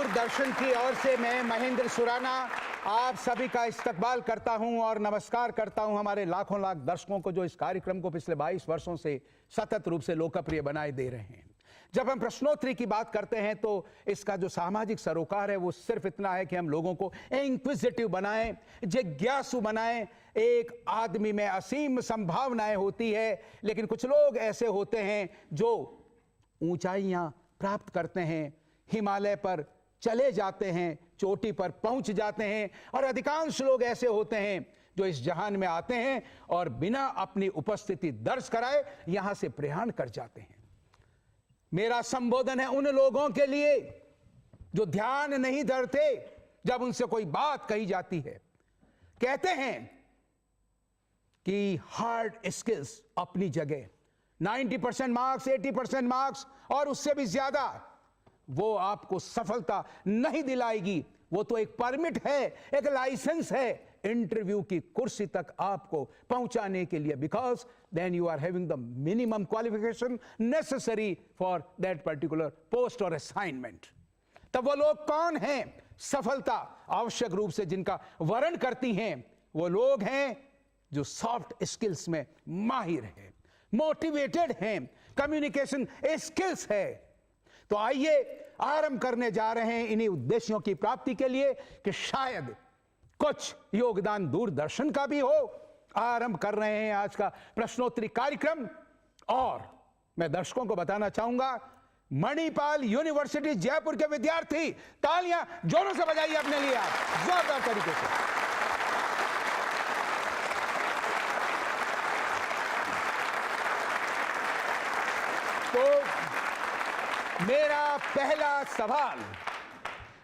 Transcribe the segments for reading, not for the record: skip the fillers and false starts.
दूरदर्शन की ओर से मैं महेंद्र सुराना आप सभी का इस्तकबाल करता हूं और नमस्कार करता हूं हमारे लाखों लाख दर्शकों को जो इस कार्यक्रम को पिछले 22 वर्षों से सतत रूप से लोकप्रिय बनाए दे रहे हैं। जब हम प्रश्नोत्तरी की बात करते हैं तो इसका जो सामाजिक सरोकार है वो सिर्फ इतना है कि हम लोगों को इंक्विजिटिव बनाएं, जिज्ञासु बनाएं। एक आदमी में असीम संभावनाएं होती है, लेकिन कुछ लोग ऐसे होते हैं जो ऊंचाइयां प्राप्त करते हैं, हिमालय पर चले जाते हैं, चोटी पर पहुंच जाते हैं, और अधिकांश लोग ऐसे होते हैं जो इस जहान में आते हैं और बिना अपनी उपस्थिति दर्ज कराए यहां से प्रयाण कर जाते हैं। मेरा संबोधन है उन लोगों के लिए जो ध्यान नहीं धरते जब उनसे कोई बात कही जाती है। कहते हैं कि हार्ड स्किल्स अपनी जगह, 90% मार्क्स, 80% मार्क्स और उससे भी ज्यादा वो आपको सफलता नहीं दिलाएगी। वो तो एक परमिट है, एक लाइसेंस है इंटरव्यू की कुर्सी तक आपको पहुंचाने के लिए, because then you are having the minimum qualification necessary for that particular post और असाइनमेंट। तब वो लोग कौन हैं? सफलता आवश्यक रूप से जिनका वर्ण करती हैं वो लोग हैं जो सॉफ्ट स्किल्स में माहिर हैं, मोटिवेटेड हैं, कम्युनिकेशन स्किल्स है। तो आइए आरंभ करने जा रहे हैं इन्हीं उद्देश्यों की प्राप्ति के लिए कि शायद कुछ योगदान दूरदर्शन का भी हो। आरंभ कर रहे हैं आज का प्रश्नोत्तरी कार्यक्रम, और मैं दर्शकों को बताना चाहूंगा मणिपाल यूनिवर्सिटी जयपुर के विद्यार्थी, तालियां जोरों से बजाइए अपने लिए आप जोरदार तरीके से। तो मेरा पहला सवाल,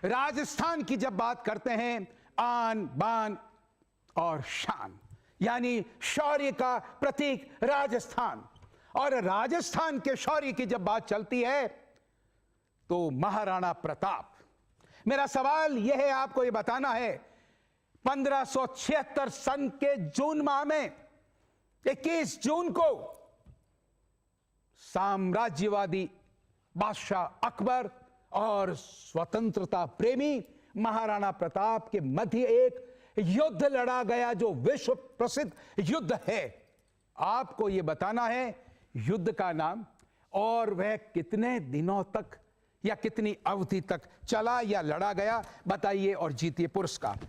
राजस्थान की जब बात करते हैं, आन बान और शान, यानी शौर्य का प्रतीक राजस्थान, और राजस्थान के शौर्य की जब बात चलती है तो महाराणा प्रताप। मेरा सवाल यह है, आपको यह बताना है 1576 सन के जून माह में 21 जून को साम्राज्यवादी बादशाह अकबर और स्वतंत्रता प्रेमी महाराणा प्रताप के मध्य एक युद्ध लड़ा गया जो विश्व प्रसिद्ध युद्ध है। आपको यह बताना है युद्ध का नाम और वह कितने दिनों तक या कितनी अवधि तक चला या लड़ा गया, बताइए और जीतिए पुरस्कार।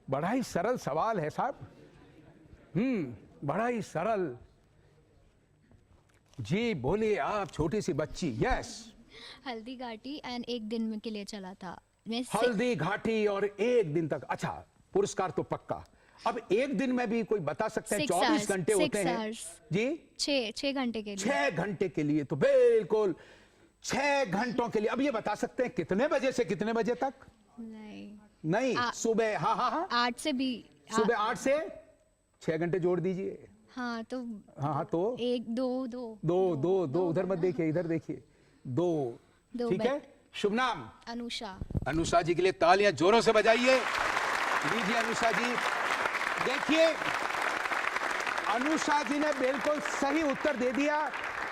बड़ा ही सरल सवाल है साहब, बड़ा ही सरल। जी बोलिए आप, छोटी सी बच्ची। यस, हल्दी घाटी एंड एक दिन में के लिए चला था। हल्दी घाटी और एक दिन तक। अच्छा, पुरस्कार तो पक्का। अब एक दिन में भी कोई बता सकते हैं? 24 घंटे होते हैं जी। 6 घंटे के लिए। 6 घंटे के लिए, तो बिल्कुल 6 घंटों के लिए। अब ये बता सकते हैं कितने बजे से कितने बजे तक? नहीं, सुबह, हाँ 8 से भी, सुबह 8 से 6 घंटे जोड़ दीजिए। हाँ तो 1 2 2 उधर मत देखिए, इधर देखिए। 2 ठीक है। शुभ नाम? अनुषा। अनुषा जी के लिए तालियां जोरों से बजाइए। लीजिए अनुषा जी। देखिए अनुषा जी ने बिल्कुल सही उत्तर दे दिया,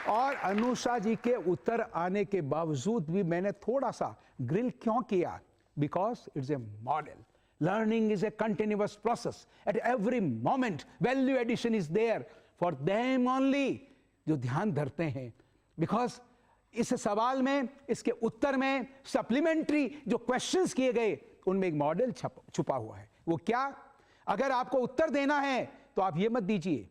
और अनुषा जी के उत्तर आने के बावजूद भी मैंने थोड़ा सा ग्रिल क्यों किया? Because it's a model. Learning is a continuous process. At every moment, value addition is there for them only, जो ध्यान धरते हैं। Because इस सवाल में, इसके उत्तर में सप्लीमेंट्री जो क्वेश्चंस किए गए उनमें एक मॉडल छुपा हुआ है। वो क्या? अगर आपको उत्तर देना है तो आप ये मत दीजिए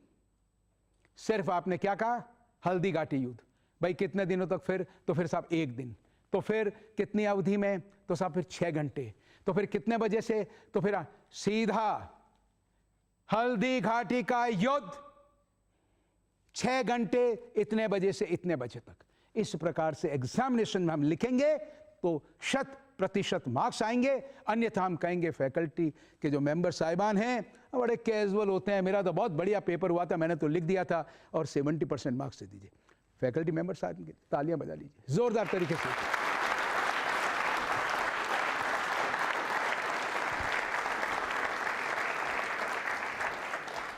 सिर्फ आपने क्या कहा, हल्दी घाटी युद्ध। भाई कितने दिनों तक? फिर तो फिर साहब 1 दिन। तो फिर कितनी अवधि में? तो साहब फिर 6 घंटे। तो फिर कितने बजे से? तो फिर सीधा हल्दी घाटी का युद्ध 6 घंटे, इतने बजे से इतने बजे तक। इस प्रकार से एग्जामिनेशन में हम लिखेंगे तो 100% मार्क्स आएंगे। अन्यथा हम कहेंगे फैकल्टी के जो मेंबर साहिबान हैं बड़े कैजुअल होते हैं, मेरा तो बहुत बढ़िया पेपर हुआ था, मैंने तो लिख दिया था, और 70% मार्क्स दे दीजिए। फैकल्टी मेंबर साहब के तालियां बजा लीजिए जोरदार तरीके से।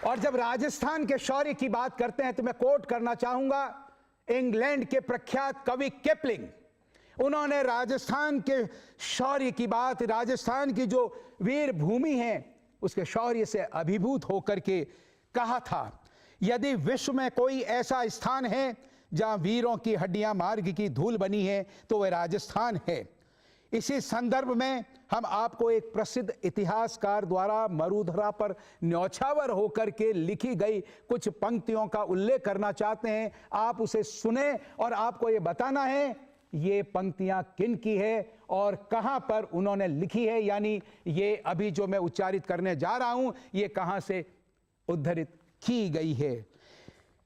और जब राजस्थान के शौर्य की बात करते हैं तो मैं कोट करना चाहूंगा इंग्लैंड के प्रख्यात कवि किपलिंग। उन्होंने राजस्थान के शौर्य की बात, राजस्थान की जो वीर भूमि है उसके शौर्य से अभिभूत होकर के कहा था, यदि विश्व में कोई ऐसा स्थान है जहां वीरों की हड्डियां मार्ग की धूल बनी है तो वह राजस्थान है। इसी संदर्भ में हम आपको एक प्रसिद्ध इतिहासकार द्वारा मरुधरा पर न्यौछावर होकर के लिखी गई कुछ पंक्तियों का उल्लेख करना चाहते हैं। आप उसे सुने और आपको ये बताना है ये पंक्तियां किन की है और कहां पर उन्होंने लिखी है, यानी ये अभी जो मैं उच्चारित करने जा रहा हूं ये कहां से उद्धृत की गई है।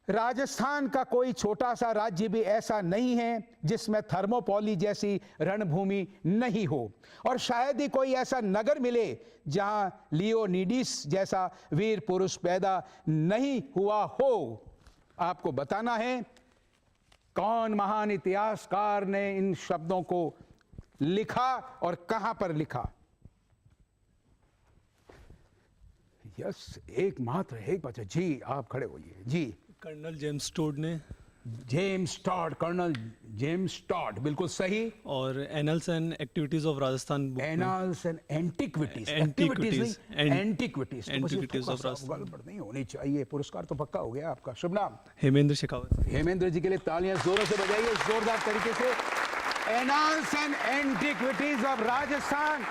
राजस्थान का कोई छोटा सा राज्य भी ऐसा नहीं है जिसमें थर्मोपोली जैसी रणभूमि नहीं हो, और शायद ही कोई ऐसा नगर मिले जहां लियोनिडिस जैसा वीर पुरुष पैदा नहीं हुआ हो। आपको बताना है कौन महान इतिहासकार ने इन शब्दों को लिखा और कहां पर लिखा। यस, एकमात्र एक बच्चा जी, आप खड़े होइए जी। कर्नल जेम्स टोड ने। James Tod, colonel James Tod, बिल्कुल सही। और annals and activities of Rajasthan book में। Annals and antiquities antiquities of Rajasthan नहीं होनी चाहिए। पुरस्कार तो पक्का हो गया आपका। शुभ नाम? हेमेंद्र शेखावत। हेमेंद्र जी के लिए तालियां जोरों से बजाइए, जोरदार तरीके से। Annals and antiquities of Rajasthan,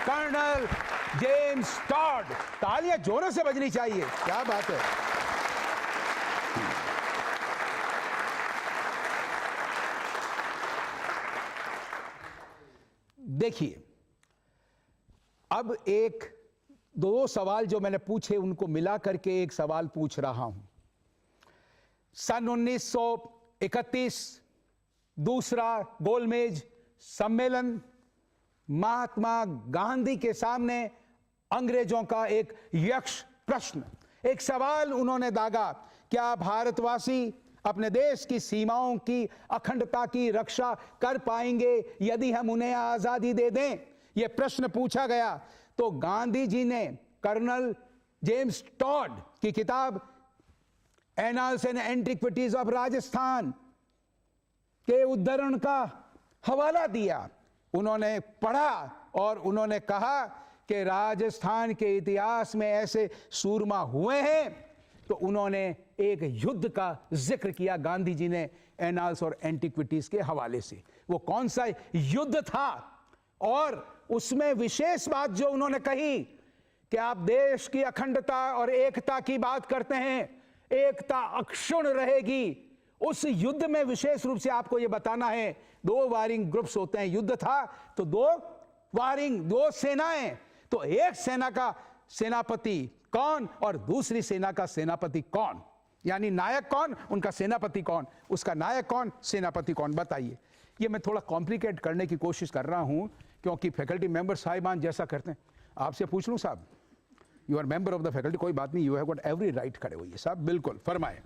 colonel James Tod. तालियां जोरों से बजनी चाहिए, क्या बात है। देखिए, अब एक दो सवाल जो मैंने पूछे उनको मिला करके एक सवाल पूछ रहा हूं। सन 1931 दूसरा गोलमेज सम्मेलन, महात्मा गांधी के सामने अंग्रेजों का एक यक्ष प्रश्न, एक सवाल उन्होंने दागा, क्या भारतवासी अपने देश की सीमाओं की अखंडता की रक्षा कर पाएंगे यदि हम उन्हें आजादी दे दें? यह प्रश्न पूछा गया तो गांधी जी ने कर्नल जेम्स टॉड की किताब annuls and antiquities of Rajasthan के उद्धरण का हवाला दिया। उन्होंने पढ़ा और उन्होंने कहा कि राजस्थान के इतिहास में ऐसे सूरमा हुए हैं, तो उन्होंने एक युद्ध का जिक्र किया गांधी जी ने एनाल्स और एंटिक्विटीज के हवाले से। वो कौन सा युद्ध था और उसमें विशेष बात जो उन्होंने कही कि आप देश की अखंडता और एकता की बात करते हैं, एकता अक्षुण्ण रहेगी। उस युद्ध में विशेष रूप से आपको यह बताना है, दो वारिंग ग्रुप्स होते हैं। युद्ध था तो दो सेनाएं, तो एक सेना का सेनापति कौन और दूसरी सेना का सेनापति कौन, यानी नायक कौन, उनका सेनापति कौन, उसका नायक कौन, सेनापति कौन, बताइए। ये मैं थोड़ा कॉम्प्लिकेट करने की कोशिश कर रहा हूं क्योंकि फैकल्टी मेंबर साहिबान जैसा करते हैं। आपसे पूछ लूं साहब, you are member of the faculty, कोई बात नहीं, you have got every right. खड़े होइए साहब, बिल्कुल फरमाए।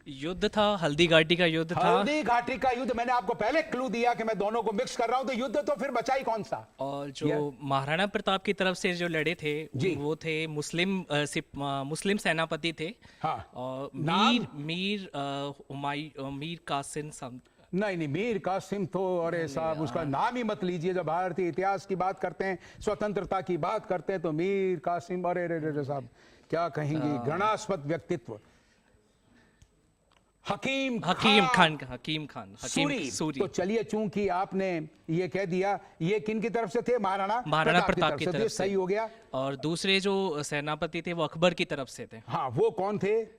युद्ध था, हल्दी घाटी का युद्ध था। हल्दी घाटी का युद्ध, मैंने आपको पहले क्लू दिया कि मैं दोनों को मिक्स कर रहा हूं, तो युद्ध तो फिर बचा ही कौन सा। और जो महाराणा प्रताप की तरफ से जो लड़े थे वो थे मुस्लिम सेनापति थे। हाँ। और मीर कासिम नहीं, मीर कासिम तो, अरे साहब उसका नाम ही मत लीजिए। जब भारतीय इतिहास की बात करते हैं, स्वतंत्रता की बात करते हैं, तो मीर कासिम, अरे साहब क्या कहेंगे, घृणास्पद व्यक्तित्व। हकीम खान सूरी। तो चलिए, चूंकि आपने ये कह दिया, ये किन की तरफ से थे? महाराणा प्रताप की तरफ से। सही हो गया। और दूसरे जो सेनापति थे वो अकबर की तरफ से थे। हाँ, वो कौन थे?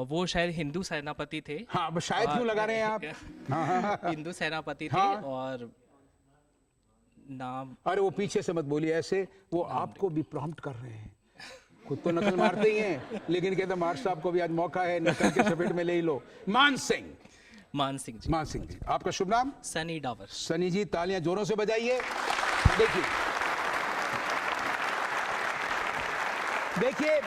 वो शायद हिंदू सेनापति थे। हाँ, शायद क्यों लगा रहे हैं आप? हाँ। हिंदू सेनापति थे। हाँ। और नाम, अरे वो पीछे से मत बोलिए ऐसे, वो आपको भी प्रॉम्प्ट कर रहे हैं। खुद तो नकल मारते ही हैं, लेकिन कहते मार साहब को भी आज मौका है, नकल के चपेट में ले ही लो। मान सिंह जी। आपका शुभ नाम? सनी डावर। सनी जी, तालियां जोरों से बजाइए। देखिए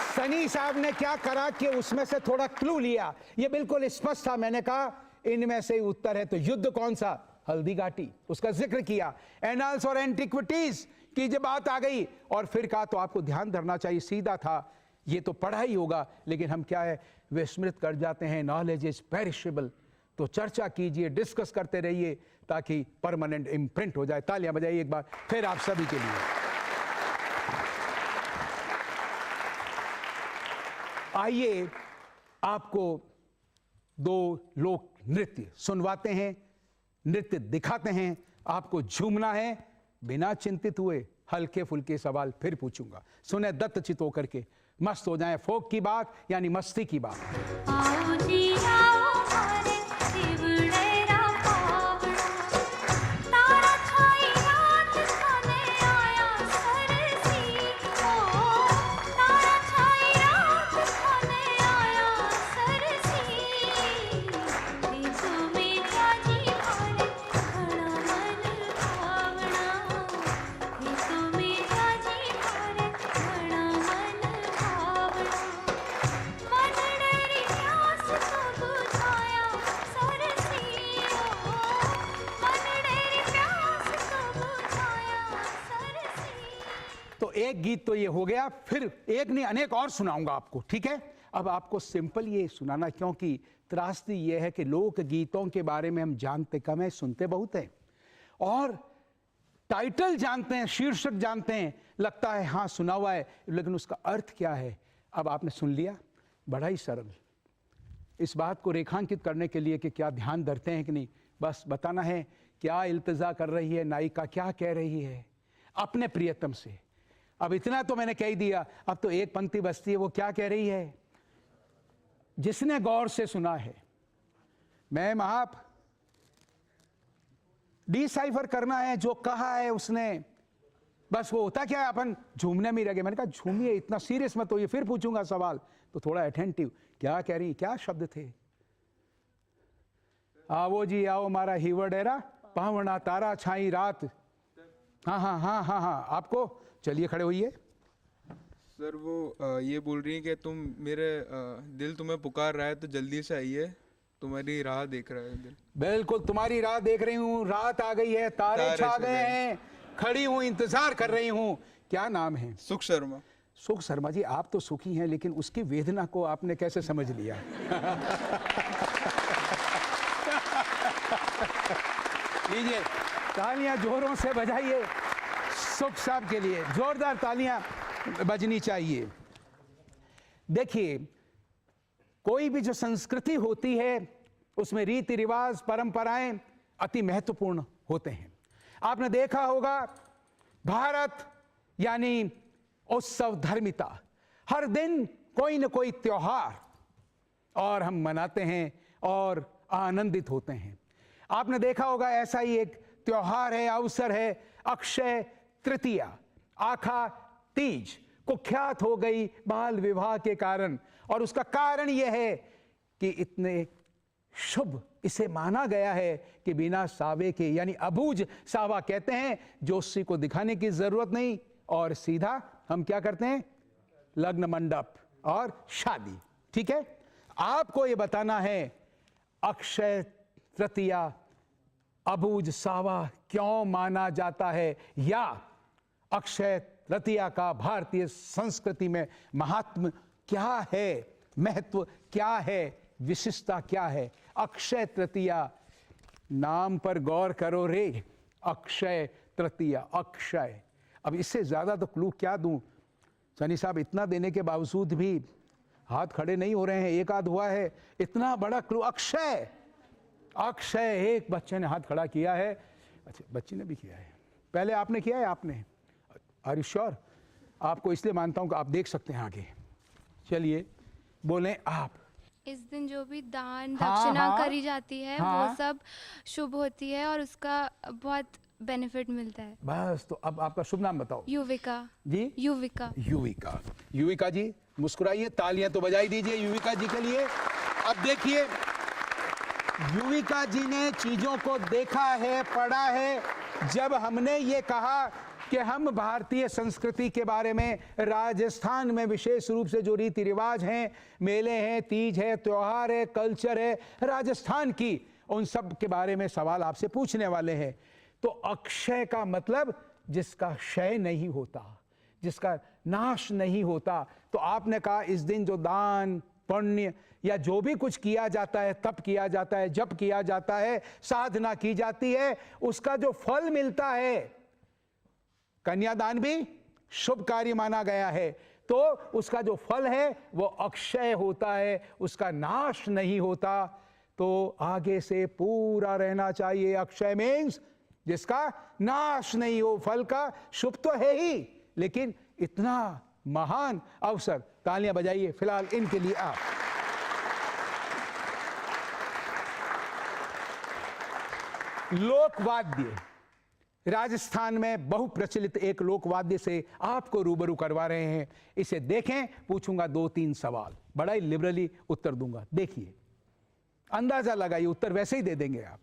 सनी साहब ने क्या करा कि उसमें से थोड़ा क्लू लिया। ये बिल्कुल स्पष्ट था, मैंने कहा इनमें से ही उत्तर है। तो युद्ध कौन सा? हल्दी घाटी, उसका जिक्र किया। एनाल्स और एंटिक्विटीज की जब बात आ गई और फिर कहा, तो आपको ध्यान धरना चाहिए, सीधा था, ये तो पढ़ा ही होगा, लेकिन हम क्या है विस्मृत कर जाते हैं। नॉलेज इज पेरिशेबल, तो चर्चा कीजिए, डिस्कस करते रहिए ताकि परमानेंट इम्प्रिंट हो जाए। तालियां बजाइए एक बार फिर आप सभी के लिए। आइए आपको दो लोक नृत्य सुनवाते हैं, नृत्य दिखाते हैं। आपको झूमना है, बिना चिंतित हुए हल्के फुल्के सवाल फिर पूछूंगा। सुने दत्त चित होकर के, मस्त हो जाए। फोक की बात यानी मस्ती की बात। आओ जी आओ हमारे शिवड़ेरा पावड़ा, तारा छाई रात खाने आया सरसी हो, तारा छाई रात खाने आया सरसी, ये तो मेरा जी हारे बड़ा मन भावना, ये तो मेरा जी हारे बड़ा मन भावना, मन डरी प्यास को बुझाया सरसी हो, मन डरी प्यास को बुझाया सरसी। तो एक गीत तो ये हो गया, फिर एक नहीं अनेक और सुनाऊंगा आपको, ठीक है। अब आपको सिंपल ये सुनाना, क्योंकि त्रासदी ये है कि लोक गीतों के बारे में हम जानते कम है, सुनते बहुत हैं, और टाइटल जानते हैं, शीर्षक जानते हैं, लगता है हाँ सुना हुआ है, लेकिन उसका अर्थ क्या है। अब आपने सुन लिया, बड़ा ही सरल। इस बात को रेखांकित करने के लिए कि क्या ध्यान धरते हैं कि नहीं, बस बताना है क्या इल्तिजा कर रही है नायिका, क्या कह रही है अपने प्रियतम से। अब इतना तो मैंने कह ही दिया, अब तो एक पंक्ति बचती है, वो क्या कह रही है। जिसने गौर से सुना है, मैम आप डिसाइफर करना है जो कहा है उसने, बस वो होता क्या है, अपन झूमने में ही रह गए। मैंने कहा झूमिए, इतना सीरियस मत होइए, फिर पूछूंगा सवाल तो थोड़ा अटेंटिव। क्या कह रही, क्या शब्द थे। आवो जी आओ मारा हीवर डेरा पावना, तारा छाई रात। हाँ हाँ हाँ हाँ हाँ, आपको चलिए खड़े होइए। सर वो ये बोल रही है कि तुम मेरे दिल तुम्हें पुकार रहा है तो जल्दी से आइए, तुम्हारी राह देख रहा है दिल। बिल्कुल तुम्हारी राह देख रही हूँ, रात आ गई है, तारे छा गए हैं, खड़ी हूँ इंतजार कर रही हूँ। क्या नाम है। सुख शर्मा। सुख शर्मा जी, आप तो सुखी हैं, लेकिन उसकी वेदना को आपने कैसे समझ लिया। लीजिए तालियां जोरों से बजाइए सुख साहब के लिए, जोरदार तालियां बजनी चाहिए। देखिए कोई भी जो संस्कृति होती है उसमें रीति रिवाज परंपराएं अति महत्वपूर्ण होते हैं। आपने देखा होगा भारत यानी उत्सव धर्मिता, हर दिन कोई न कोई त्योहार और हम मनाते हैं और आनंदित होते हैं। आपने देखा होगा ऐसा ही एक त्योहार है, अवसर है, अक्षय तृतीया, आखा तीज, कुख्यात हो गई बाल विवाह के कारण। और उसका कारण यह है कि इतने शुभ इसे माना गया है कि बिना सावे के, यानी अबूझ सावा कहते हैं, जोशी को दिखाने की जरूरत नहीं, और सीधा हम क्या करते हैं, लग्न मंडप और शादी। ठीक है, आपको यह बताना है अक्षय तृतीया अबूझ सावा क्यों माना जाता है, या अक्षय तृतीया का भारतीय संस्कृति में महात्म क्या है, महत्व क्या है, विशिष्टता क्या है। अक्षय तृतीया, नाम पर गौर करो रे, अक्षय तृतीया, अक्षय। अब इससे ज्यादा तो क्लू क्या दूं सनी साहब, इतना देने के बावजूद भी हाथ खड़े नहीं हो रहे हैं, एक आध हुआ है। इतना बड़ा क्लू, अक्षय, अक्षय। एक बच्चे ने हाथ खड़ा किया है, अच्छा बच्ची ने भी किया है, पहले आपने किया है, आपने, आर यू श्योर। आपको इसलिए मानता हूं कि आप देख सकते हैं आगे। चलिए बोलें आप। इस दिन जो भी दान हाँ, दक्षिणा हाँ, करी जाती है हाँ, वो सब शुभ होती है और उसका बहुत बेनिफिट मिलता है। बस, तो अब आपका शुभ नाम बताओ। युविका जी, युविका। युविका। युविका जी मुस्कुराइए, तालियां तो बजाई दीजिए युविका जी के लिए। अब देखिए युविका जी ने चीजों को देखा है, पढ़ा है। जब हमने ये कहा कि हम भारतीय संस्कृति के बारे में, राजस्थान में विशेष रूप से जो रीति रिवाज हैं, मेले हैं, तीज है, त्योहार है, कल्चर है राजस्थान की, उन सब के बारे में सवाल आपसे पूछने वाले हैं। तो अक्षय का मतलब जिसका क्षय नहीं होता, जिसका नाश नहीं होता। तो आपने कहा इस दिन जो दान पुण्य या जो भी कुछ किया जाता है, तप किया जाता है, जप किया जाता है, साधना की जाती है, उसका जो फल मिलता है, कन्यादान भी शुभ कार्य माना गया है, तो उसका जो फल है वो अक्षय होता है, उसका नाश नहीं होता। तो आगे से पूरा रहना चाहिए। अक्षय मीन्स जिसका नाश नहीं हो, फल का शुभ तो है ही, लेकिन इतना महान अवसर, तालियां बजाइए फिलहाल इनके लिए आप। लोकवाद्य, राजस्थान में बहुप्रचलित एक लोकवाद्य से आपको रूबरू करवा रहे हैं। इसे देखें, पूछूंगा 2-3 सवाल, बड़ा ही लिबरली उत्तर दूंगा। देखिए, अंदाजा लगाइए, उत्तर वैसे ही दे देंगे आप।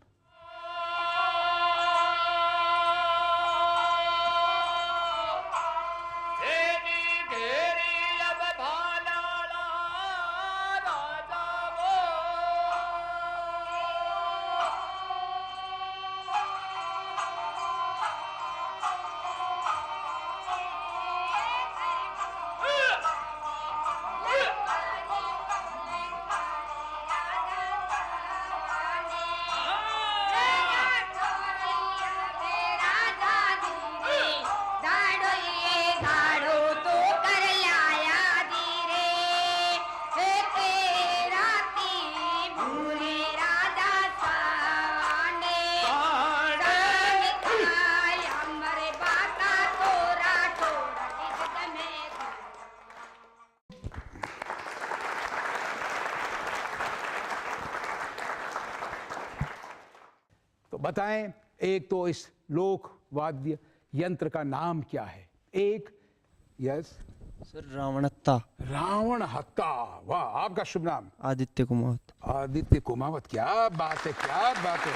तो बताएं, एक तो इस लोक वाद्य यंत्र का नाम क्या है? एक, यस सर रावणत्ता। रावण हत्ता। वाह, आपका शुभ नाम? आदित्य कुमावत। आदित्य कुमावत। क्या बात है, क्या बात है,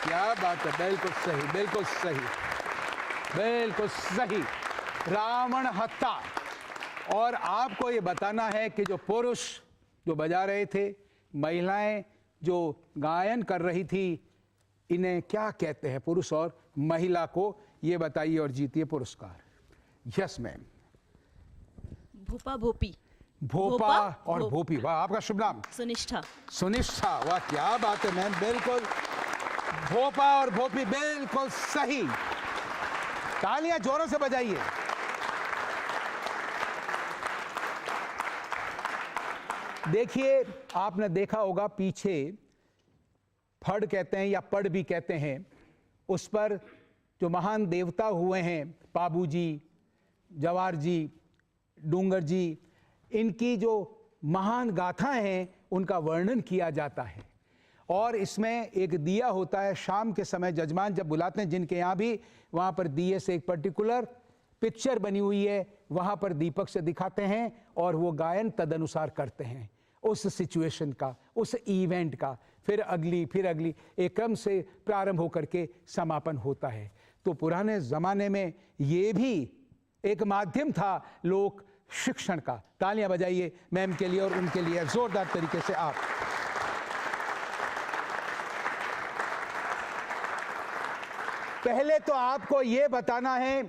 क्या बात है, बिल्कुल सही, बिल्कुल सही, बिल्कुल सही, रावण हत्ता। और आपको ये बताना है कि जो पुरुष जो बजा रहे थे, महिलाएं जो गायन कर रही थी, इन्हें क्या कहते हैं? पुरुष और महिला को ये बताइए और जीतिए पुरस्कार। Yes ma'am. भोपा भोपी। भोपा और भोपी। वाह, आपका शुभ नाम? सुनिष्ठा। सुनिष्ठा। वाह, क्या बात है मैम, बिल्कुल भोपा और भोपी, बिल्कुल सही। तालियां जोरों से बजाइए। देखिए, आपने देखा होगा पीछे फड़ कहते हैं या पड़ भी कहते हैं, उस पर जो महान देवता हुए हैं, पाबू जी, जवार जी, डूंगर जी, इनकी जो महान गाथाएं हैं उनका वर्णन किया जाता है। और इसमें एक दिया होता है, शाम के समय जजमान जब बुलाते हैं, जिनके यहाँ भी, वहाँ पर दिए से एक पर्टिकुलर पिक्चर बनी हुई है, वहाँ पर दीपक से दिखाते हैं और वो गायन तदनुसार करते हैं उस सिचुएशन का, उस इवेंट का। फिर अगली, एक क्रम से प्रारंभ होकर के समापन होता है। तो पुराने ज़माने में ये भी एक माध्यम था लोक शिक्षण का। तालियां बजाइए मैम के लिए और उनके लिए जोरदार तरीके से आप। पहले तो आपको ये बताना है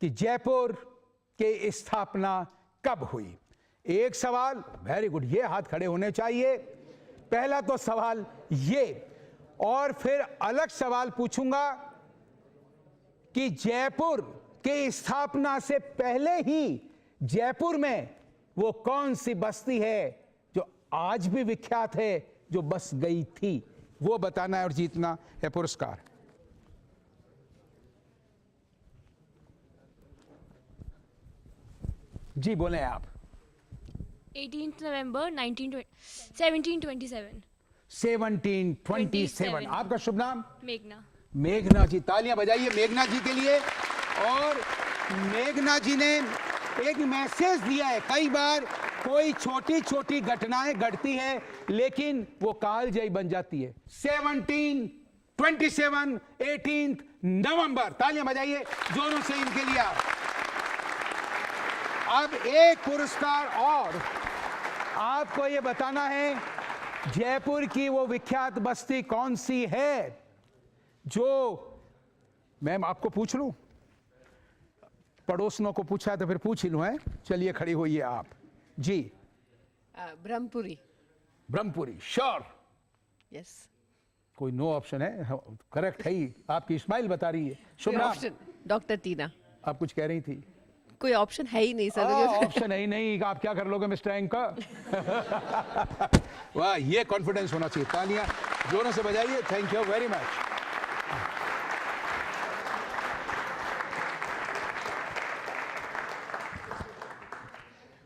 कि जयपुर की स्थापना कब हुई। एक सवाल, वेरी गुड, ये हाथ खड़े होने चाहिए। पहला तो सवाल ये, और फिर अलग सवाल पूछूंगा कि जयपुर की स्थापना से पहले ही जयपुर में वो कौन सी बस्ती है जो आज भी विख्यात है, जो बस गई थी, वो बताना है और जीतना है पुरस्कार। जी बोले आप। 18 नवंबर 1727। 1727। आपका शुभ नाम? मेघना। मेघना जी, तालियां बजाइए मेघना जी के लिए। और मेघना जी ने एक मैसेज दिया है। कई बार कोई छोटी छोटी घटनाएं घटती है लेकिन वो कालजयी बन जाती है। 1727 18 नवंबर। तालियां बजाइए जोरों से इनके लिए। अब एक पुरस्कार और आपको ये बताना है, जयपुर की वो विख्यात बस्ती कौन सी है जो, मैम आपको पूछ लूं? पड़ोसनों को पूछा तो फिर पूछ ही लूं, है? चलिए खड़ी होइए आप। जी ब्रह्मपुरी ब्रह्मपुरी श्योर यस कोई नो ऑप्शन है करेक्ट है ही आपकी स्माइल बता रही है शुभ नाम ऑप्शन डॉक्टर टीना आप कुछ कह रही थी कोई ऑप्शन है ही नहीं सर ऑप्शन है ही नहीं आप क्या कर लोगे मिस्टर एंकर वाह ये कॉन्फिडेंस होना चाहिए तालियां जोरों से बजाइए थैंक यू वेरी मच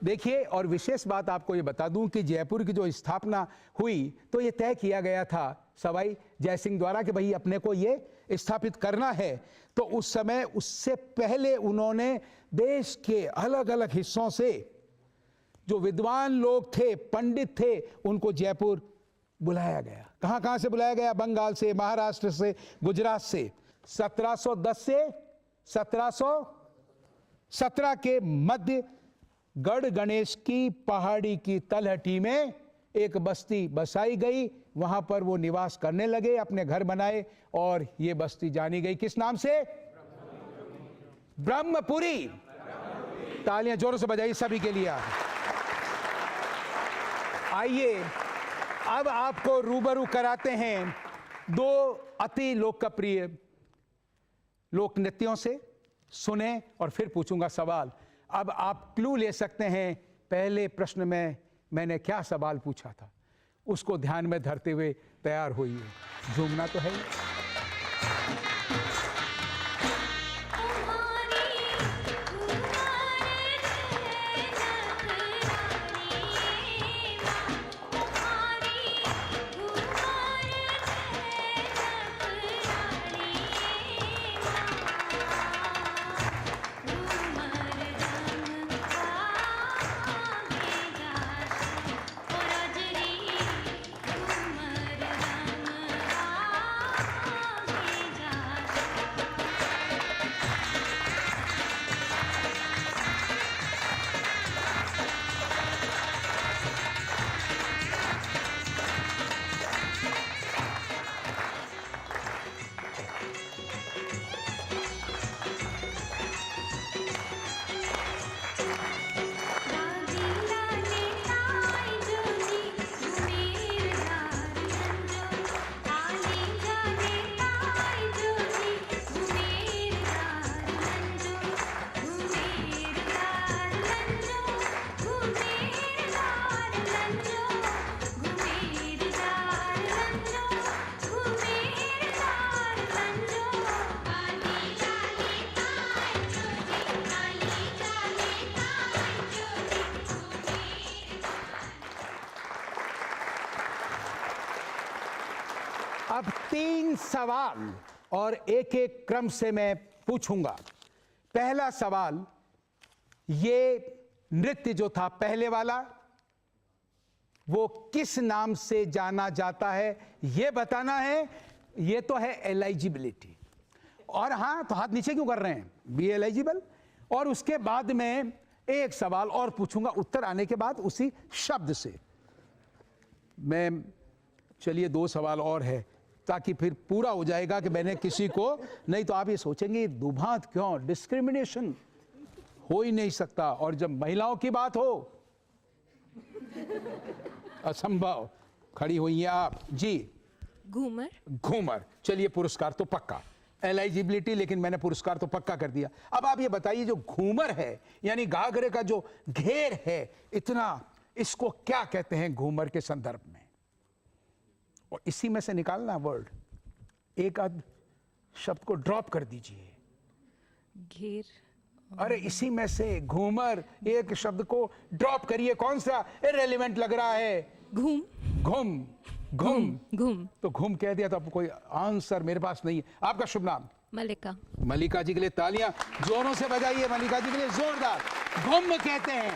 देखिए और विशेष बात आपको ये बता दूं कि जयपुर की जो स्थापना हुई तो ये तय किया गया था सवाई जयसिंह द्वारा कि भाई अपने को ये स्थापित करना है तो उस समय उससे पहले उन्होंने देश के अलग अलग हिस्सों से जो विद्वान लोग थे पंडित थे उनको जयपुर बुलाया गया कहां कहां से बुलाया गया बंगाल से महाराष्ट्र से गुजरात से 1710 से 1717 के मध्य गढ़ गणेश की पहाड़ी की तलहटी में एक बस्ती बसाई गई वहां पर वो निवास करने लगे अपने घर बनाए और ये बस्ती जानी गई किस नाम से ब्रह्मपुरी तालियां जोरों से बजाइए सभी के लिए आइए अब आपको रूबरू कराते हैं दो अति लोकप्रिय लोक नृत्यों से सुने और फिर पूछूंगा सवाल अब आप क्लू ले सकते हैं पहले प्रश्न में मैंने क्या सवाल पूछा था उसको ध्यान में धरते हुए तैयार होइए झूमना तो है ही। अब 3 सवाल और एक एक क्रम से मैं पूछूंगा पहला सवाल ये नृत्य जो था पहले वाला वो किस नाम से जाना जाता है ये बताना है ये तो है एलिजिबिलिटी और हां तो हाथ नीचे क्यों कर रहे हैं बी एलिजिबल और उसके बाद में एक सवाल और पूछूंगा उत्तर आने के बाद उसी शब्द से मैं चलिए 2 सवाल और है ताकि फिर पूरा हो जाएगा कि मैंने किसी को नहीं तो आप ये सोचेंगे दुभांत क्यों डिस्क्रिमिनेशन हो ही नहीं सकता और जब महिलाओं की बात हो असंभव खड़ी हुई हैं आप जी घूमर घूमर चलिए पुरस्कार तो पक्का एलिजिबिलिटी लेकिन मैंने पुरस्कार तो पक्का कर दिया अब आप ये बताइए जो घूमर है यानी घाघरे का जो घेर है इतना इसको क्या कहते हैं घूमर के संदर्भ में और इसी में से निकालना वर्ड एक आध शब्द को ड्रॉप कर दीजिए घेर अरे इसी में से घूमर एक शब्द को ड्रॉप करिए कौन सा इररिलेवेंट लग रहा है घूम घूम घूम घूम तो घूम कह दिया तो अब कोई आंसर मेरे पास नहीं है आपका शुभ नाम मलिका मलिका जी के लिए तालियां जोरों से बजाइए मलिका जी के लिए जोरदार घुम कहते हैं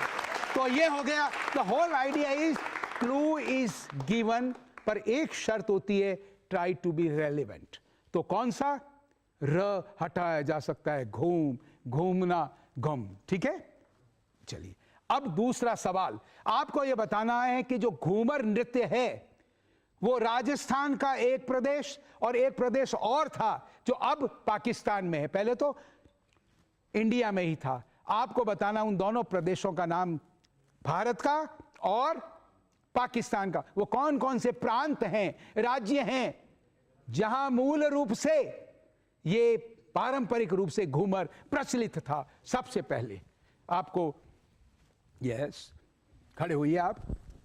तो ये हो गया the whole idea is clue is given पर एक शर्त होती है ट्राई टू बी रेलिवेंट तो कौन सा र हटाया जा सकता है घूम घूमना घुम ठीक है चलिए अब दूसरा सवाल आपको यह बताना है कि जो घूमर नृत्य है वो राजस्थान का एक प्रदेश और एक प्रदेश और था जो अब पाकिस्तान में है पहले तो इंडिया में ही था आपको बताना उन दोनों प्रदेशों का नाम भारत का और पाकिस्तान का। वो कौन कौन से प्रांत हैं, राज्य हैं जहां मूल रूप से ये पारंपरिक रूप से घूमर प्रचलित था। सबसे पहले आपको, यस, खड़े होइए आप।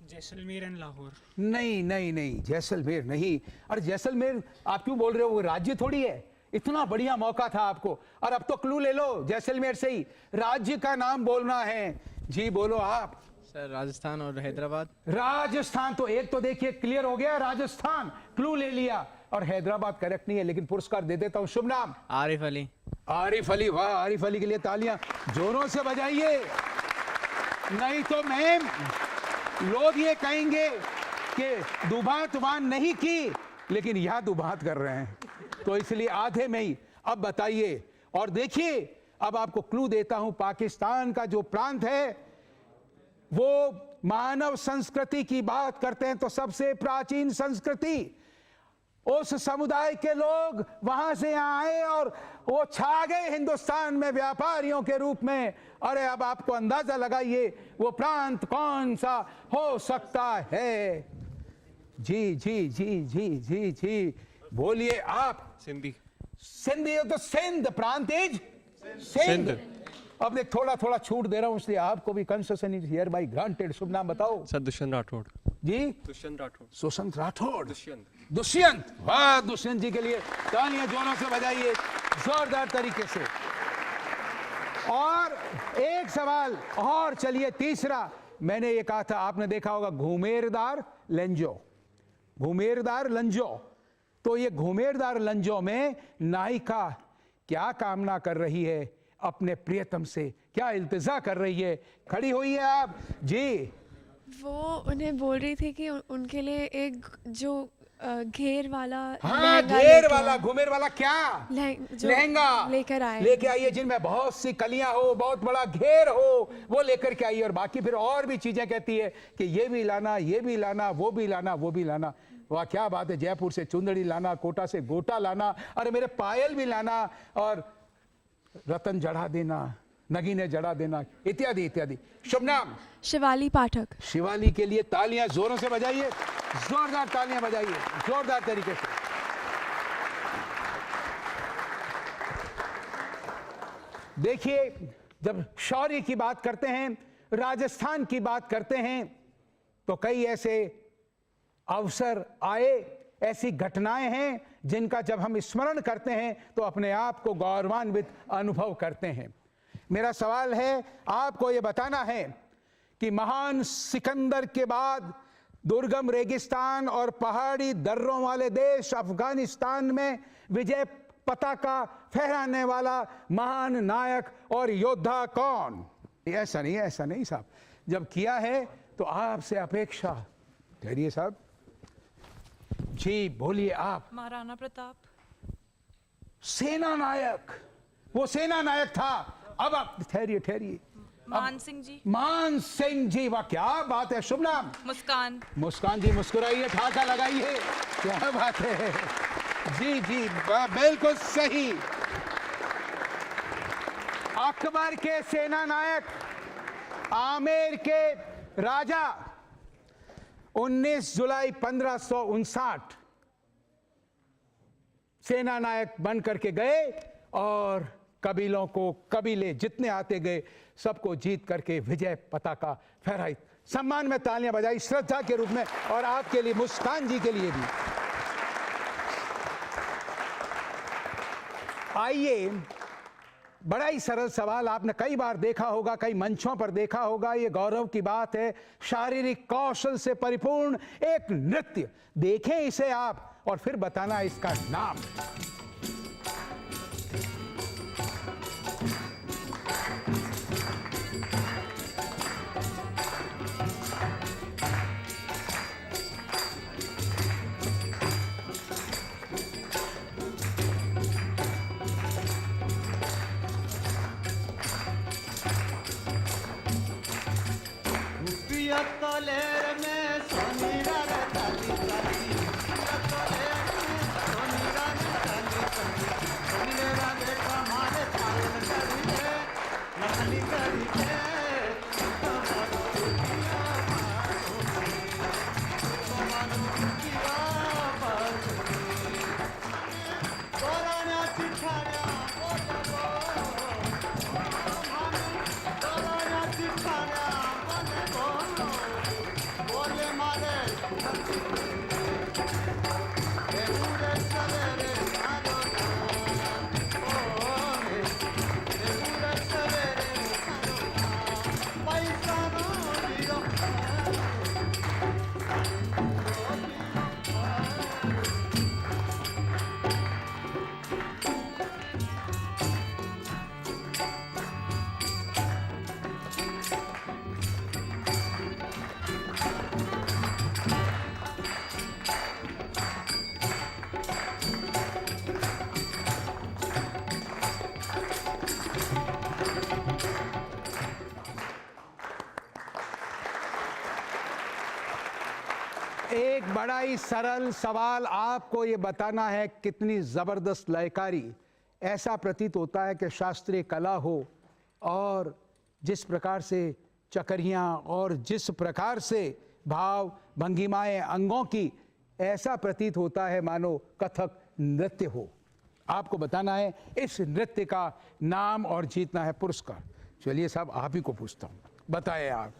जैसलमेर एंड लाहौर। नहीं नहीं नहीं, जैसलमेर नहीं। अरे जैसलमेर आप क्यों बोल रहे हो, वो राज्य थोड़ी है। इतना बढ़िया मौका था आपको, और अब तो क्लू ले लो, जैसलमेर से ही राज्य का नाम बोलना है। जी बोलो आप। सर राजस्थान और हैदराबाद। राजस्थान, तो एक तो देखिए क्लियर हो गया, राजस्थान क्लू ले लिया, और हैदराबाद करेक्ट नहीं है, लेकिन पुरस्कार दे देता हूं। शुभ नाम? आरिफ अली। आरिफ अली, वाह, आरिफ अली के लिए तालियां जोरों से बजाइए। नहीं तो मैम लोग ये कहेंगे कि दुबात वान नहीं की, लेकिन यह दुबात कर रहे हैं, तो इसलिए आधे में ही। अब बताइए, और देखिए अब आपको क्लू देता हूं। पाकिस्तान का जो प्रांत है वो मानव संस्कृति की बात करते हैं तो सबसे प्राचीन संस्कृति। उस समुदाय के लोग वहां से यहाँ आए और वो छा गए हिंदुस्तान में व्यापारियों के रूप में। अरे अब आपको अंदाजा लगाइए वो प्रांत कौन सा हो सकता है। जी जी जी जी जी जी बोलिए आप। सिंधी। सिंधी, तो सिंध प्रांत इज सिंध। अब देख थोड़ा थोड़ा छूट दे रहा हूं, इसलिए आपको भी concession is hereby granted. शुभ नाम बताओ। सर दुष्यंत राठौड़। जी दुष्यंत राठौड़। सुशांत राठौड़। दुष्यंत। दुष्यंत, वाह, दुष्यंत जी के लिए तालियां जोरों से बजाइए, जोरदार तरीके से। और एक सवाल और, चलिए तीसरा। मैंने ये कहा था, आपने देखा होगा घुमेरदार लंजो, घुमेरदार लंजो। तो ये घुमेरदार लंजो में नायिका क्या कामना कर रही है अपने प्रियतम से, क्या इल्तिजा कर रही है? खड़ी हुई है आप जी। वो उन्हें बोल रही थी कि उनके लिए एक जो घेर वाला, हाँ, लहंगा घेर लेके वाला, आए। घुमेर वाला क्या? जो लहंगा लेकर आए, लेके आइए, जिनमें बहुत सी कलियां हो, बहुत बड़ा घेर हो, वो लेकर के आइए। और बाकी फिर और भी चीजें कहती है कि ये भी लाना, ये भी लाना, वो भी लाना, वो भी लाना। वाह, क्या बात है। जयपुर से चुंदड़ी लाना, कोटा से गोटा लाना, अरे मेरे पायल भी लाना, और रतन जड़ा देना, नगीने जड़ा देना, इत्यादि इत्यादि। शुभ नाम? शिवाली पाठक। शिवाली के लिए तालियां जोरों से बजाइए, जोरदार तालियां बजाइए, जोरदार तरीके से। देखिए, जब शौर्य की बात करते हैं, राजस्थान की बात करते हैं, तो कई ऐसे अवसर आए, ऐसी घटनाएं हैं जिनका जब हम स्मरण करते हैं तो अपने आप को गौरवान्वित अनुभव करते हैं। मेरा सवाल है, आपको यह बताना है कि महान सिकंदर के बाद दुर्गम रेगिस्तान और पहाड़ी दर्रों वाले देश अफगानिस्तान में विजय पताका फहराने वाला महान नायक और योद्धा कौन? ऐसा नहीं, ऐसा नहीं साहब, जब किया है तो आपसे अपेक्षा। ठहरिए साहब जी, बोलिए आप। महाराणा प्रताप। सेना नायक, वो सेना नायक था। अब आप ठहरिए, ठहरिए। मान सिंह जी। मान सिंह जी, वाह, क्या बात है। शुभ नाम? मुस्कान। मुस्कान जी, मुस्कुराइए, ठाका लगाइए, क्या बात है। जी जी, बिल्कुल सही। अकबर के सेना नायक, आमेर के राजा 19 जुलाई 1559 सेना नायक बन करके गए और कबीलों को, कबीले जितने आते गए सबको जीत करके विजय पताका फहराई। सम्मान में तालियां बजाई श्रद्धा के रूप में, और आपके लिए, मुस्कान जी के लिए भी। आइए, बड़ा ही सरल सवाल, आपने कई बार देखा होगा, कई मंचों पर देखा होगा, ये गौरव की बात है। शारीरिक कौशल से परिपूर्ण एक नृत्य, देखें इसे आप और फिर बताना इसका नाम। एक बड़ा ही सरल सवाल, आपको ये बताना है कितनी जबरदस्त लयकारी। ऐसा प्रतीत होता है कि शास्त्रीय कला हो और जिस प्रकार से चकरियाँ और जिस प्रकार से भाव भंगिमाएं अंगों की, ऐसा प्रतीत होता है मानो कथक नृत्य हो। आपको बताना है इस नृत्य का नाम और जीतना है पुरस्कार। चलिए साहब, आप ही को पूछता हूँ, बताएं आप।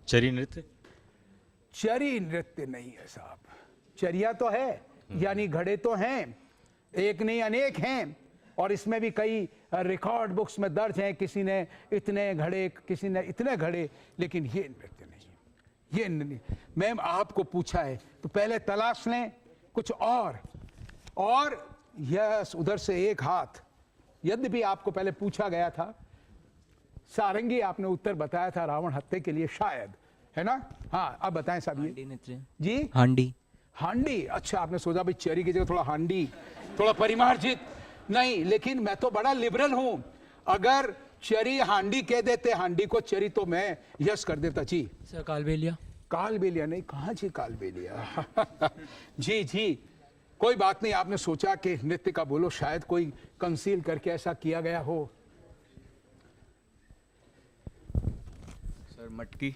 चरी नृत्य? चरी नृत्य नहीं है साहब, चरिया तो है, यानी घड़े तो हैं, एक नहीं अनेक हैं, और इसमें भी कई रिकॉर्ड बुक्स में दर्ज हैं, किसी ने इतने घड़े, किसी ने इतने घड़े, लेकिन ये नृत्य नहीं है, ये नहीं। मैम आपको पूछा है तो पहले तलाश लें कुछ और यस, उधर से एक हाथ, यद्यपि आपको पहले पूछा गया था, सारंगी आपने उत्तर बताया था रावण हत्या के लिए शायद, है ना? हाँ, अब बताएं साहब। ये जी हांडी, अच्छा आपने सोचा भाई चेरी की जगह थोड़ा हांडी, थोड़ा परिमार्जित नहीं, लेकिन मैं तो बड़ा लिबरल हूं, अगर चेरी हांडी कह देते हांडी को चेरी तो मैं यस कर देता। जी सर कालबेलिया? कालबेलिया नहीं, कहाँ जी कालबेलिया। जी कोई बात नहीं, आपने सोचा कि नृत्य का बोलो, शायद कोई कंसील करके ऐसा किया गया हो। सर मटकी,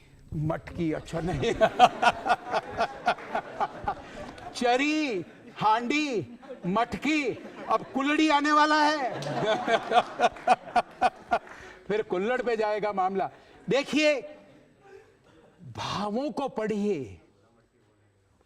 अच्छा नहीं। चरी, हांडी, मटकी, अब कुल्लड़ी आने वाला है। फिर कुल्लड़ पे जाएगा मामला। देखिए, भावों को पढ़िए।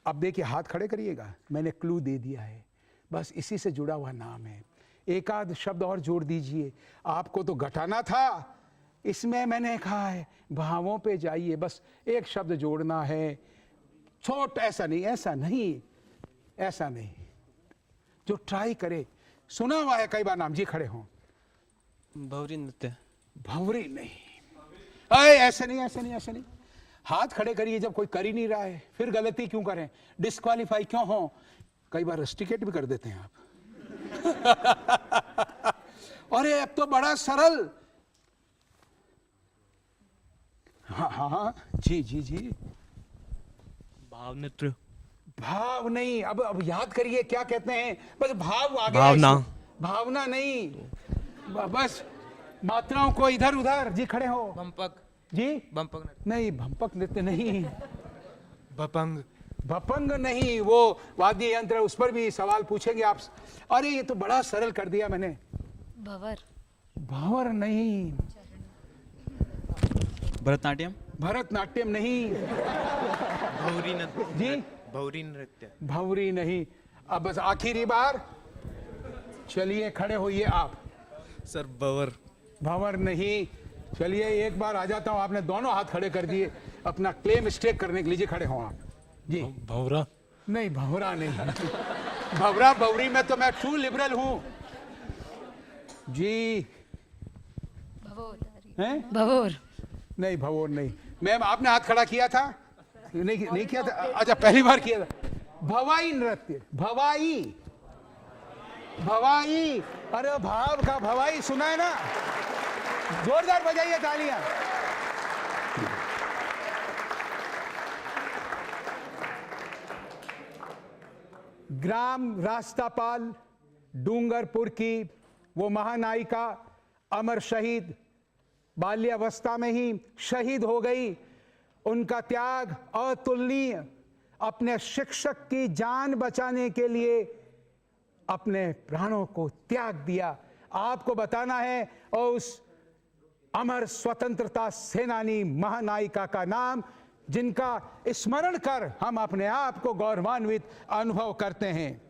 अब देखिए, हाथ खड़े करिएगा, मैंने क्लू दे दिया है, बस इसी से जुड़ा हुआ नाम है। एक आध शब्द और जोड़ दीजिए, आपको तो घटाना था, इसमें मैंने कहा है भावों पे जाइए, बस एक शब्द जोड़ना है। छोट ऐसा नहीं, जो ट्राई करे, सुना हुआ है कई बार नाम। जी खड़े हों। भौरी नृत्य? भंवरी नहीं, अरे ऐसे नहीं, हाथ खड़े करिए जब कोई कर ही नहीं रहा है, फिर गलती क्यों करें, डिस्क्वालीफाई क्यों हो, कई बार रस्टिकेट भी कर देते हैं आप। अरे अब तो बड़ा सरल। हाँ, जी। भाव नृत्य? भाव नहीं, अब याद करिए क्या कहते हैं, बस भाव आगे, भावना नहीं, बस मात्राओं को इधर उधर। जी खड़े हो। भंपक? जी भंपक नहीं, भंपक नृत्य नहीं। भपंग नहीं, वो वाद्य यंत्र, उस पर भी सवाल पूछेंगे आप। अरे ये तो बड़ा सरल कर दिया मैंने। भंवर नहीं। भरतनाट्यम नहीं। भौरी नृत्य? जी भंवरी नहीं। अब बस आखिरी बार, चलिए खड़े होइए आप। सर भंवर नहीं। चलिए एक बार आ जाता हूं, आपने दोनों हाथ खड़े कर दिए अपना क्लेम स्टेक करने के लिए। खड़े हो आप। जी भंवरा नहीं, भंवरा नहीं। भंवरा भंवरी में तो मैं ट्रू लिबरल हूं जी। भवोर नहीं, भवोर नहीं। मैम आपने हाथ खड़ा किया था? नहीं किया था, अच्छा पहली बार किया था। भवाई नृत्य, भवाई। अरे भाव का भवाई सुना है ना, जोरदार बजाइए तालियां। ग्राम रास्तापाल डूंगरपुर की वो महानायिका, अमर शहीद, बाल्यावस्था में ही शहीद हो गई। उनका त्याग अतुलनीय, अपने शिक्षक की जान बचाने के लिए अपने प्राणों को त्याग दिया। आपको बताना है और उस अमर स्वतंत्रता सेनानी महानायिका का नाम, जिनका स्मरण कर हम अपने आप को गौरवान्वित अनुभव करते हैं।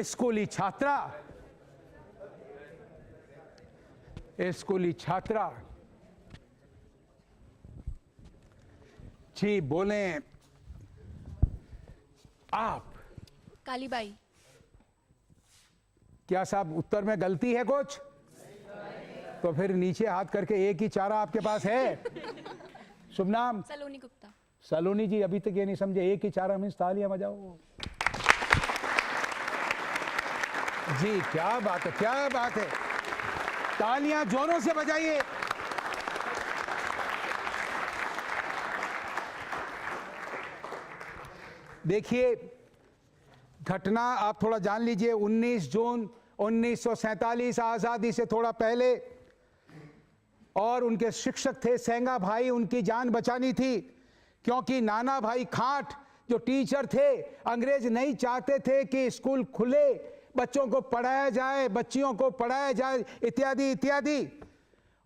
स्कूली छात्रा। जी बोले आप। कालीबाई? क्या साहब उत्तर में गलती है कुछ? तो फिर नीचे हाथ करके एक ही चारा आपके पास है। शुभ नाम? सलोनी गुप्ता। सलोनी जी अभी तक ये नहीं समझे, एक ही चारा मीन्स तालियां बजाओ। जी क्या बात है, तालियां जोरों से बजाइए। देखिए, घटना आप थोड़ा जान लीजिए। 19 जून 1947, आज़ादी से थोड़ा पहले, और उनके शिक्षक थे सेंगा भाई। उनकी जान बचानी थी क्योंकि नाना भाई खाट जो टीचर थे, अंग्रेज नहीं चाहते थे कि स्कूल खुले, बच्चों को पढ़ाया जाए, बच्चियों को पढ़ाया जाए, इत्यादि इत्यादि,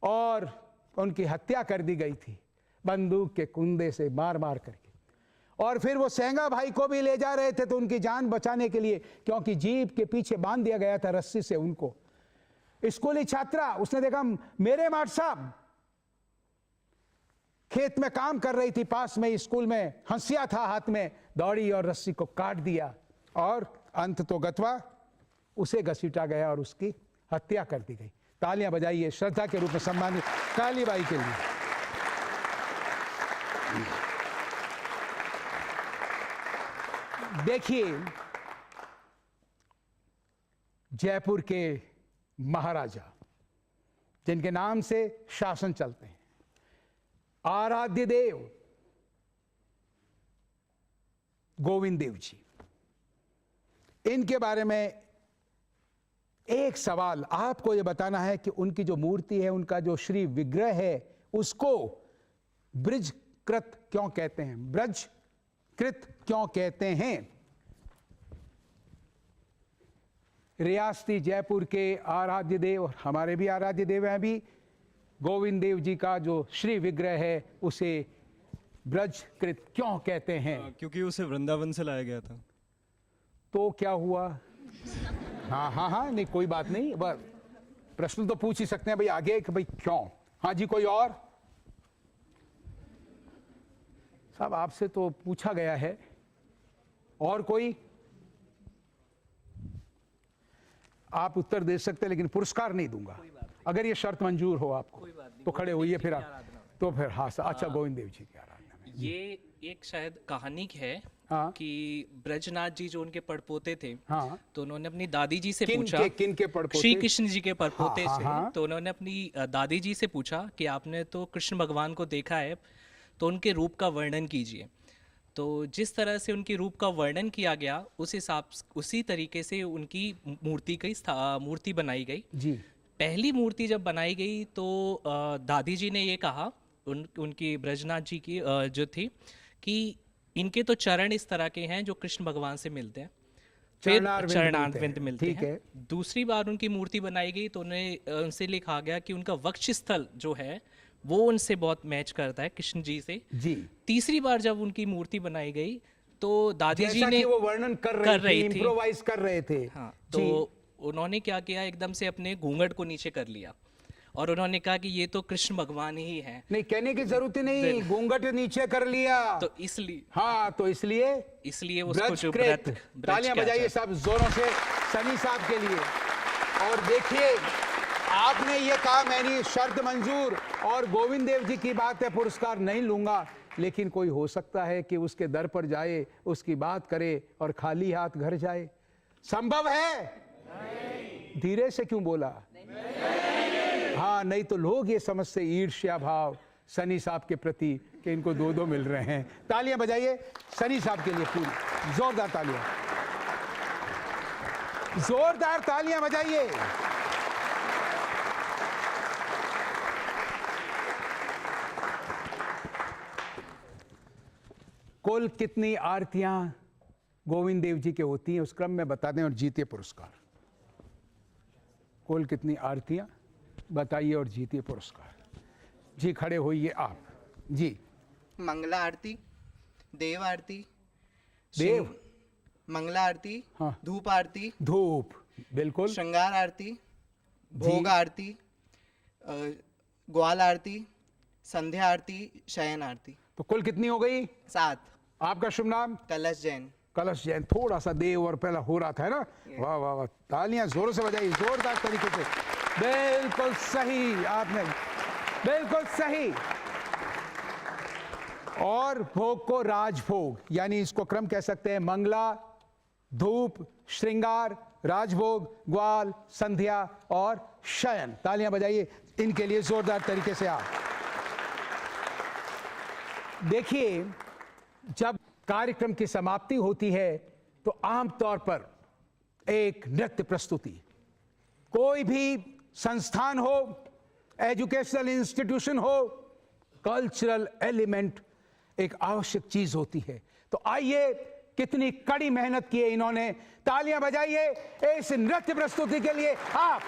और उनकी हत्या कर दी गई थी बंदूक के कुंदे से मार मार करके। और फिर वो सेंगा भाई को भी ले जा रहे थे तो उनकी जान बचाने के लिए, क्योंकि जीप के पीछे बांध दिया गया था रस्सी से उनको। स्कूली छात्रा, उसने देखा मेरे माट साहब खेत में काम कर रही थी, पास में स्कूल में हंसिया था हाथ में, दौड़ी और रस्सी को काट दिया, और अंत तो गतवा उसे घसीटा गया और उसकी हत्या कर दी गई। तालियां बजाइए श्रद्धा के रूप में सम्मानित कालीबाई के लिए। देखिए, जयपुर के महाराजा जिनके नाम से शासन चलते हैं, आराध्य देव गोविंद देव जी, इनके बारे में एक सवाल आपको यह बताना है कि उनकी जो मूर्ति है, उनका जो श्री विग्रह है, उसको ब्रजकृत क्यों कहते हैं? ब्रजकृत क्यों कहते हैं? रियासती जयपुर के आराध्य देव, और हमारे भी आराध्य देव हैं अभी, गोविंद देव जी का जो श्री विग्रह है उसे ब्रजकृत क्यों कहते हैं? क्योंकि उसे वृंदावन से लाया गया था। तो क्या हुआ? हाँ हाँ हाँ, नहीं कोई बात नहीं, बस प्रश्न तो पूछ ही सकते हैं भाई आगे कि भाई क्यों। हाँ जी, कोई और? साहब आपसे तो पूछा गया है, और कोई? आप उत्तर दे सकते हैं लेकिन पुरस्कार नहीं दूंगा। अगर ये शर्त मंजूर हो आपको तो खड़े होइए, फिर आप तो फिर हाँ अच्छा, गोविंद देव जी की आराधना में। ये एक शायद कहानी है हाँ। कि ब्रजनाथ जी जो उनके पड़पोते थे, हाँ। तो उन्होंने अपनी दादी जी से किन पूछा, के- किन के पड़पोते? श्री कृष्ण जी के पड़पोते हाँ, से। हाँ। तो उन्होंने अपनी दादी जी से पूछा कि आपने तो कृष्ण भगवान को देखा है, तो उनके रूप का वर्णन कीजिए। तो जिस तरह से उनके रूप का वर्णन किया गया, उसी तरीके से उनकी मूर्ति बनाई गई। जी। पहली मूर्ति जब बनाई गई तो दादी जी ने ये कहा, उनकी ब्रजनाथ जी की जो थी, कि इनके तो चरण इस तरह के हैं जो कृष्ण भगवान से मिलते हैं, फिर चरणारविंद मिलते ठीक हैं। है। दूसरी बार उनकी मूर्ति बनाई गई तो उनसे लिखा गया कि उनका वक्षस्थल जो है वो उनसे बहुत मैच करता है कृष्ण जी से। जी। तीसरी बार जब उनकी मूर्ति बनाई गई तो दादी जी जैसा ने कि वो वर्णन कर रही थी, इम्प्रोवाइज कर रहे थे। हाँ, तो उन्होंने क्या किया, एकदम से अपने घूंघट को नीचे कर लिया और उन्होंने कहा कि ये तो कृष्ण भगवान ही हैं। नहीं, कहने की जरूरत ही नहीं, घूंघट नीचे कर लिया तो इसलिए हाँ, तो इसलिए उसको जो ब्रज। ब्रज तालियां कहा बजाइए जाता सब जोरों से सनी साहब के लिए। और देखिए, आपने ये कहा मैंने शर्त मंजूर, और गोविंद देव जी की बात है, पुरस्कार नहीं लूंगा, लेकिन कोई हो सकता है कि उसके दर पर जाए, उसकी बात करे और खाली हाथ घर जाए। संभव है? नहीं। धीरे से क्यों बोला? नहीं। हाँ, नहीं तो लोग ये समझते ईर्ष्या भाव सनी साहब के प्रति कि इनको दो दो मिल रहे हैं। तालियां बजाइए सनी साहब के लिए, पूरी जोरदार तालियां, जोरदार तालियां बजाइए। कुल कितनी आरतियां गोविंद देव जी के होती हैं उस क्रम में बता दें और जीतिए पुरस्कार। कुल कितनी आरतियां बताइए और जीतिए पुरस्कार। जी, खड़े होइए आप जी। मंगला आरती, देव आरती, देव, मंगला आरती, हाँ। धूप आरती, धूप, बिल्कुल, श्रृंगार आरती, भोग आरती, ग्वाल आरती, संध्या आरती, शयन आरती। तो कुल कितनी हो गई? 7। आपका शुभ नाम? कलश जैन। कलश जैन। थोड़ा सा देव और पहला हो रहा था, है ना? वाह वाह वाह, तालियां जोरों से बजाइए, जोरदार तरीके से। बिल्कुल सही आपने, बिल्कुल सही। और भोग को राजभोग, यानी इसको क्रम कह सकते हैं, मंगला, धूप, श्रृंगार, राजभोग, ग्वाल, संध्या और शयन। तालियां बजाइए इनके लिए जोरदार तरीके से आप। देखिए, जब कार्यक्रम की समाप्ति होती है तो आमतौर पर एक नृत्य प्रस्तुति, कोई भी संस्थान हो, एजुकेशनल इंस्टीट्यूशन हो, कल्चरल एलिमेंट एक आवश्यक चीज होती है। तो आइए, कितनी कड़ी मेहनत की है इन्होंने, तालियां बजाइए इस नृत्य प्रस्तुति के लिए आप।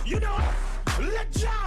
You know, let y'all